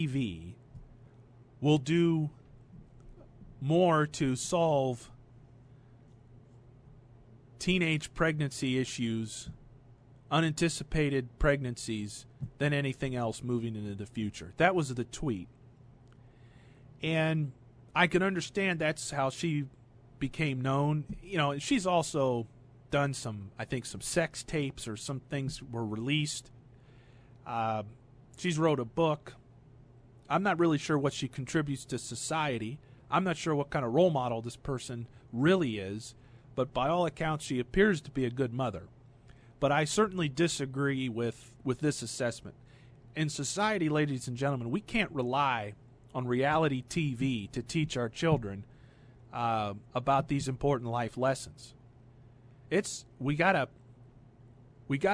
TV will do more to solve teenage pregnancy issues, unanticipated pregnancies, than anything else moving into the future. That was the tweet. And I can understand that's how she became known. You know, she's also done some sex tapes, or some things were released. She's wrote a book. I'm not really sure what she contributes to society. I'm not sure what kind of role model this person really is, but by all accounts, she appears to be a good mother. But I certainly disagree with this assessment. In society, ladies and gentlemen, we can't rely on reality TV to teach our children about these important life lessons. We gotta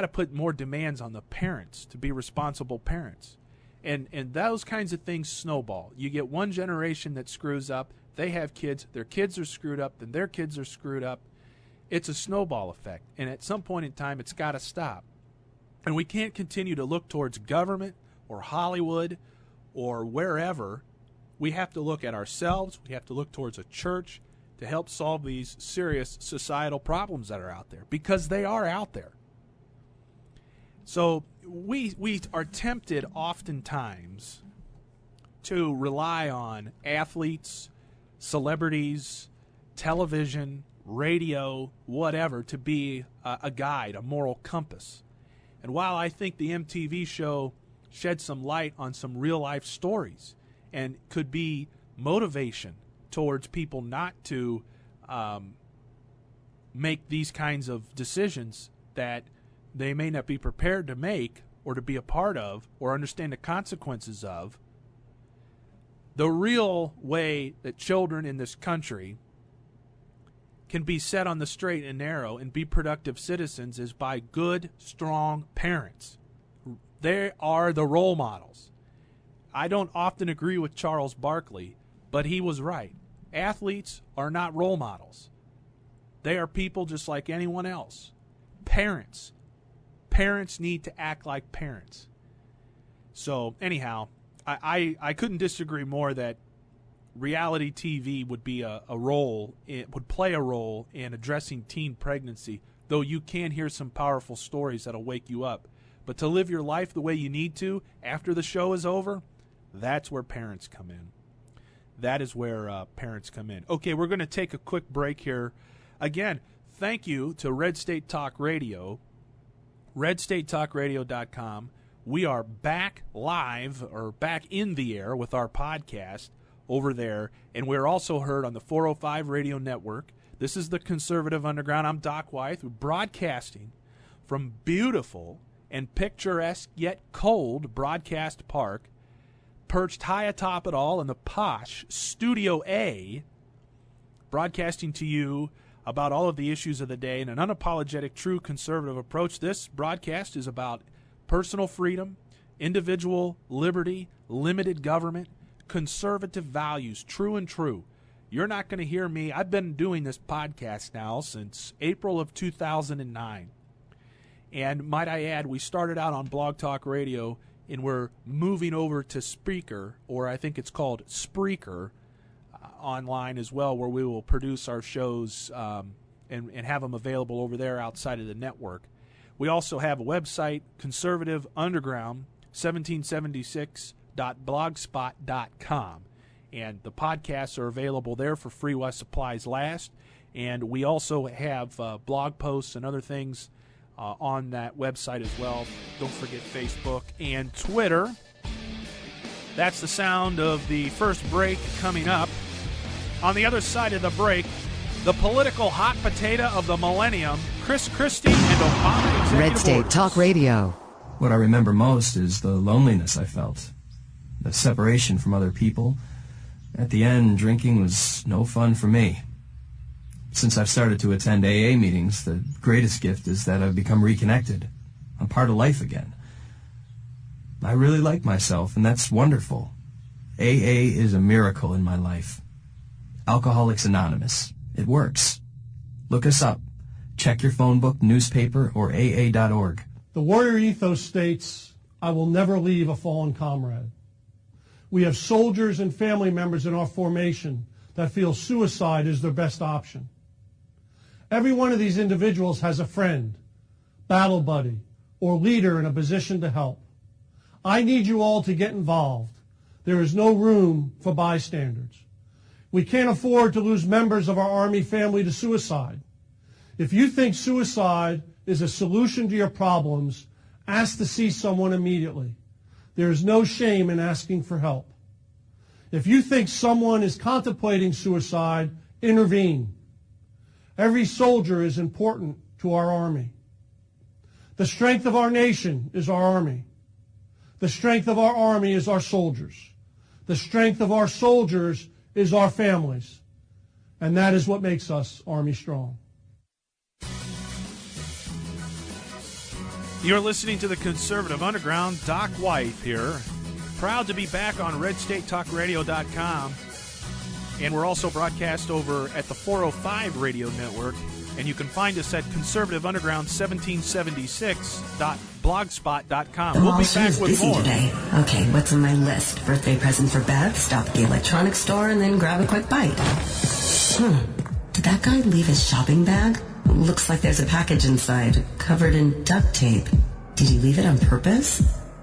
put more demands on the parents to be responsible parents. And those kinds of things snowball. You get one generation that screws up, they have kids, their kids are screwed up, then their kids are screwed up. It's a snowball effect. And at some point in time, it's got to stop. And we can't continue to look towards government or Hollywood or wherever. We have to look at ourselves. We have to look towards a church to help solve these serious societal problems that are out there, because they are out there. So we are tempted oftentimes to rely on athletes, celebrities, television, radio, whatever, to be a guide, a moral compass. And while I think the MTV show shed some light on some real-life stories and could be motivation towards people not to make these kinds of decisions that they may not be prepared to make or to be a part of or understand the consequences of, the real way that children in this country can be set on the straight and narrow and be productive citizens is by good, strong parents. They are the role models. I don't often agree with Charles Barkley, but he was right. Athletes are not role models. They are people just like anyone else. Parents need to act like parents. So anyhow, I couldn't disagree more that reality TV would be would play a role in addressing teen pregnancy, though you can hear some powerful stories that'll wake you up. But to live your life the way you need to after the show is over, that's where parents come in. That is where parents come in. Okay, we're going to take a quick break here. Again, thank you to Red State Talk Radio, redstatetalkradio.com. We are back live, or back in the air with our podcast over there, and we're also heard on the 405 Radio Network. This is the Conservative Underground. I'm Doc Wythe. We're broadcasting from beautiful and picturesque yet cold Broadcast Park, perched high atop it all in the posh Studio A, broadcasting to you about all of the issues of the day in an unapologetic, true conservative approach. This broadcast is about personal freedom, individual liberty, limited government, conservative values, true and true. You're not going to hear me. I've been doing this podcast now since April of 2009. And might I add, we started out on Blog Talk Radio, and we're moving over to Spreaker, or I think it's called Spreaker, online as well, where we will produce our shows and have them available over there outside of the network. We also have a website, Conservative Underground 1776.blogspot.com, and the podcasts are available there for free while supplies last. And we also have blog posts and other things on that website as well. Don't forget Facebook and Twitter. That's the sound of the first break coming up. On the other side of the break, the political hot potato of the millennium, Chris Christie and Obama executive Red State orders. Talk Radio. What I remember most is the loneliness I felt, the separation from other people. At the end, drinking was no fun for me. Since I've started to attend AA meetings, the greatest gift is that I've become reconnected. I'm part of life again. I really like myself, and that's wonderful. AA is a miracle in my life. Alcoholics Anonymous. It works. Look us up. Check your phone book, newspaper, or AA.org. The warrior ethos states, I will never leave a fallen comrade. We have soldiers and family members in our formation that feel suicide is their best option. Every one of these individuals has a friend, battle buddy, or leader in a position to help. I need you all to get involved. There is no room for bystanders. We can't afford to lose members of our Army family to suicide. If you think suicide is a solution to your problems, ask to see someone immediately. There is no shame in asking for help. If you think someone is contemplating suicide, intervene. Every soldier is important to our Army. The strength of our nation is our Army. The strength of our Army is our soldiers. The strength of our soldiers is our families. And that is what makes us Army strong. You're listening to the Conservative Underground. Doc White here. Proud to be back on RedStateTalkRadio.com. And we're also broadcast over at the 405 Radio Network. And you can find us at conservativeunderground1776.blogspot.com. We'll be back with more. Today. Okay, what's on my list? Birthday present for Beth, stop at the electronics store, and then grab a quick bite. Did that guy leave his shopping bag? Looks like there's a package inside, covered in duct tape. Did he leave it on purpose?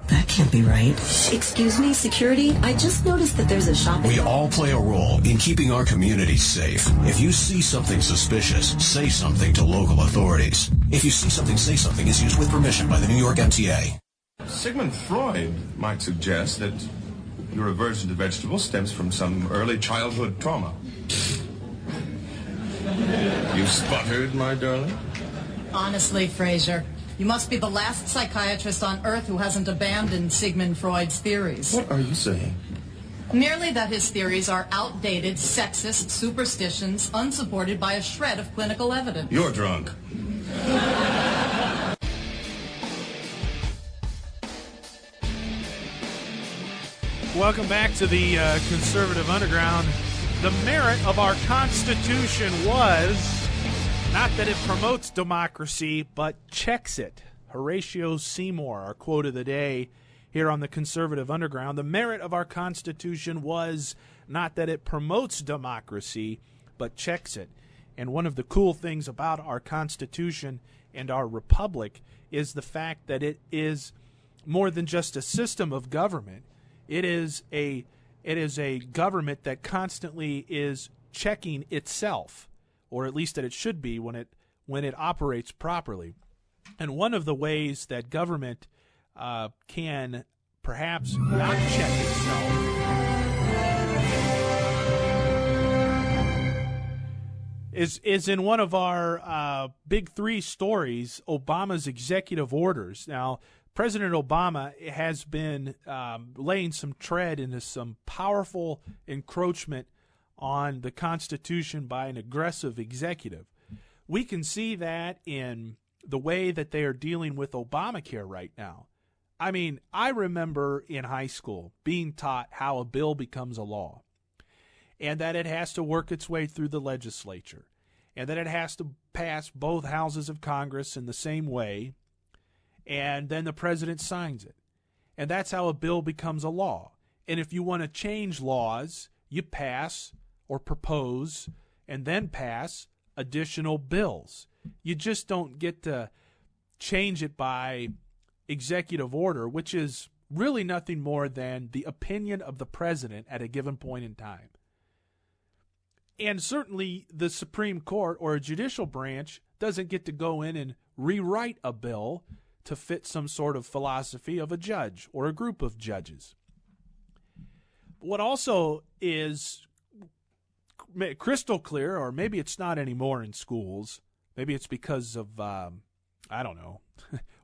That can't be right. Excuse me, security? I just noticed that there's a shopping... We all play a role in keeping our communities safe. If you see something suspicious, say something to local authorities. If you see something, say something is used with permission by the New York MTA. Sigmund Freud might suggest that your aversion to vegetables stems from some early childhood trauma. You sputtered, my darling? Honestly, Fraser, you must be the last psychiatrist on Earth who hasn't abandoned Sigmund Freud's theories. What are you saying? Merely that his theories are outdated, sexist superstitions, unsupported by a shred of clinical evidence. You're drunk. Welcome back to the Conservative Underground. The merit of our Constitution was not that it promotes democracy, but checks it. Horatio Seymour, our quote of the day here on the Conservative Underground. The merit of our Constitution was not that it promotes democracy, but checks it. And one of the cool things about our Constitution and our republic is the fact that it is more than just a system of government. It is a government that constantly is checking itself, or at least that it should be when it operates properly. And one of the ways that government can perhaps not check itself is in one of our big three stories, Obama's executive orders. Now, President Obama has been laying some tread into some powerful encroachment on the Constitution by an aggressive executive. We can see that in the way that they are dealing with Obamacare right now. I mean, I remember in high school being taught how a bill becomes a law, and that it has to work its way through the legislature, and that it has to pass both houses of Congress in the same way, and then the president signs it. And that's how a bill becomes a law. And if you want to change laws, you pass or propose and then pass additional bills. You just don't get to change it by executive order, which is really nothing more than the opinion of the president at a given point in time. And certainly the Supreme Court or a judicial branch doesn't get to go in and rewrite a bill to fit some sort of philosophy of a judge or a group of judges. What also is crystal clear, or maybe it's not anymore in schools, maybe it's because of, I don't know,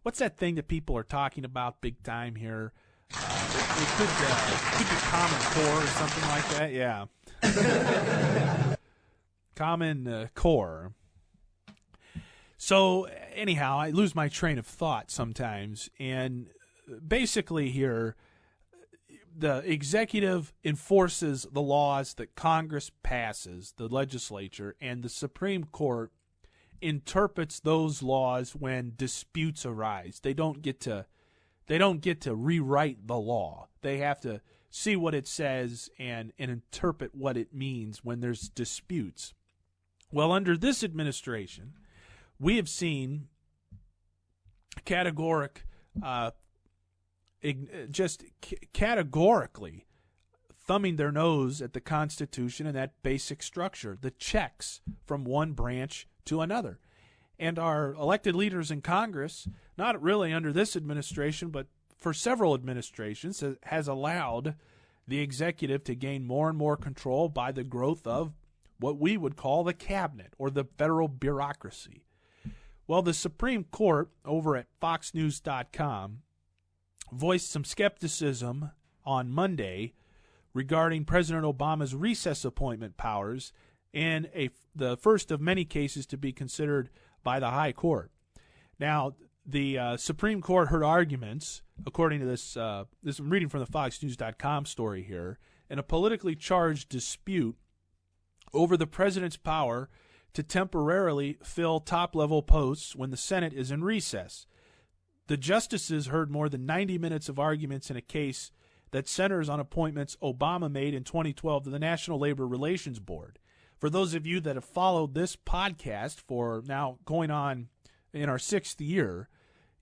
what's that thing that people are talking about big time here? It could be Common Core or something like that, yeah. Common Core. So anyhow, I lose my train of thought sometimes, and basically here, the executive enforces the laws that Congress passes, the legislature, and the Supreme Court interprets those laws when disputes arise. They don't get to rewrite the law. They have to see what it says and interpret what it means when there's disputes. Well, under this administration, we have seen categorically thumbing their nose at the Constitution and that basic structure, the checks from one branch to another. And our elected leaders in Congress, not really under this administration, but for several administrations, has allowed the executive to gain more and more control by the growth of what we would call the cabinet or the federal bureaucracy. Well, the Supreme Court over at FoxNews.com voiced some skepticism on Monday regarding President Obama's recess appointment powers in the first of many cases to be considered by the High Court. Now, the Supreme Court heard arguments, according to this I'm reading from the FoxNews.com story here, in a politically charged dispute over the president's power to temporarily fill top-level posts when the Senate is in recess. The justices heard more than 90 minutes of arguments in a case that centers on appointments Obama made in 2012 to the National Labor Relations Board. For those of you that have followed this podcast for now going on in our 6th year,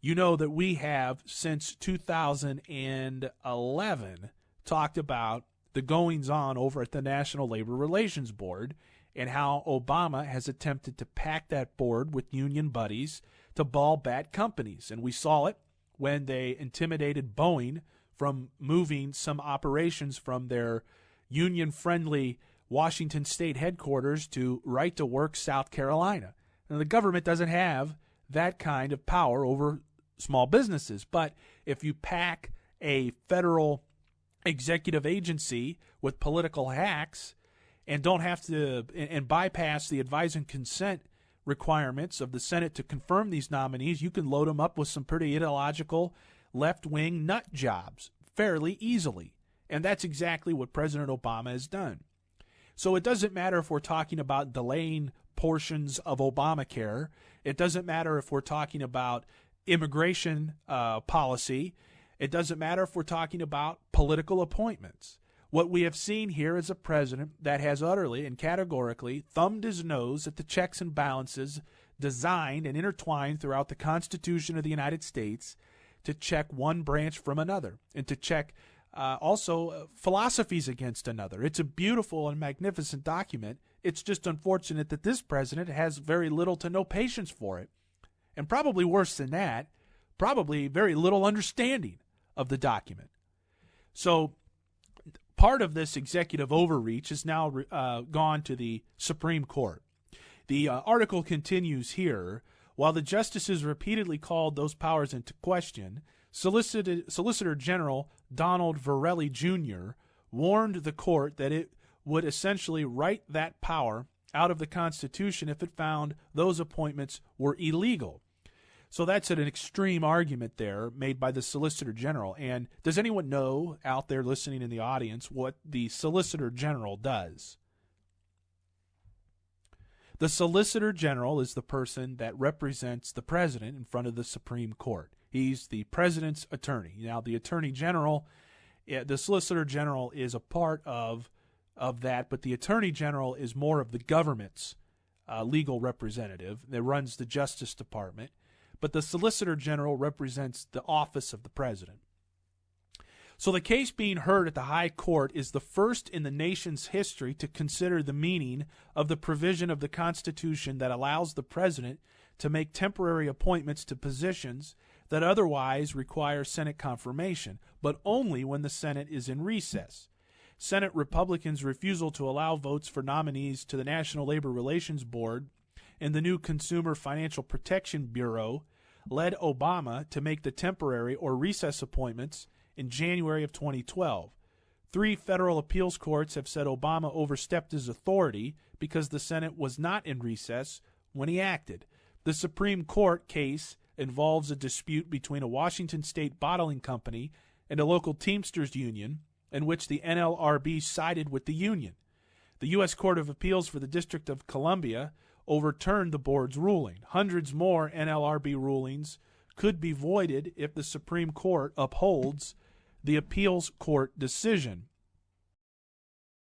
you know that we have, since 2011, talked about the goings-on over at the National Labor Relations Board and how Obama has attempted to pack that board with union buddies to ball bat companies. And we saw it when they intimidated Boeing from moving some operations from their union-friendly Washington State headquarters to right-to-work South Carolina. And the government doesn't have that kind of power over small businesses. But if you pack a federal executive agency with political hacks and don't have to and bypass the advise and consent requirements of the Senate to confirm these nominees, you can load them up with some pretty ideological left-wing nut jobs fairly easily. And that's exactly what President Obama has done. So it doesn't matter if we're talking about delaying portions of Obamacare. It doesn't matter if we're talking about immigration policy. It doesn't matter if we're talking about political appointments. What we have seen here is a president that has utterly and categorically thumbed his nose at the checks and balances designed and intertwined throughout the Constitution of the United States to check one branch from another and to check also philosophies against another. It's a beautiful and magnificent document. It's just unfortunate that this president has very little to no patience for it. And probably worse than that, probably very little understanding of the document. So part of this executive overreach has now gone to the Supreme Court. The article continues here. While the justices repeatedly called those powers into question, Solicitor General Donald Verrilli, Jr. warned the court that it would essentially write that power out of the Constitution if it found those appointments were illegal. So that's an extreme argument there made by the Solicitor General. And does anyone know out there listening in the audience what the Solicitor General does? The Solicitor General is the person that represents the president in front of the Supreme Court. He's the president's attorney. Now, the Attorney General, the Solicitor General is a part of that, but the Attorney General is more of the government's legal representative that runs the Justice Department. But the Solicitor General represents the office of the president. So the case being heard at the High Court is the first in the nation's history to consider the meaning of the provision of the Constitution that allows the president to make temporary appointments to positions that otherwise require Senate confirmation, but only when the Senate is in recess. Senate Republicans' refusal to allow votes for nominees to the National Labor Relations Board and the new Consumer Financial Protection Bureau led Obama to make the temporary or recess appointments in January of 2012. 3 federal appeals courts have said Obama overstepped his authority because the Senate was not in recess when he acted. The Supreme Court case involves a dispute between a Washington State bottling company and a local Teamsters union in which the NLRB sided with the union. The U.S. Court of Appeals for the District of Columbia overturned the board's ruling. Hundreds more NLRB rulings could be voided if the Supreme Court upholds the appeals court decision.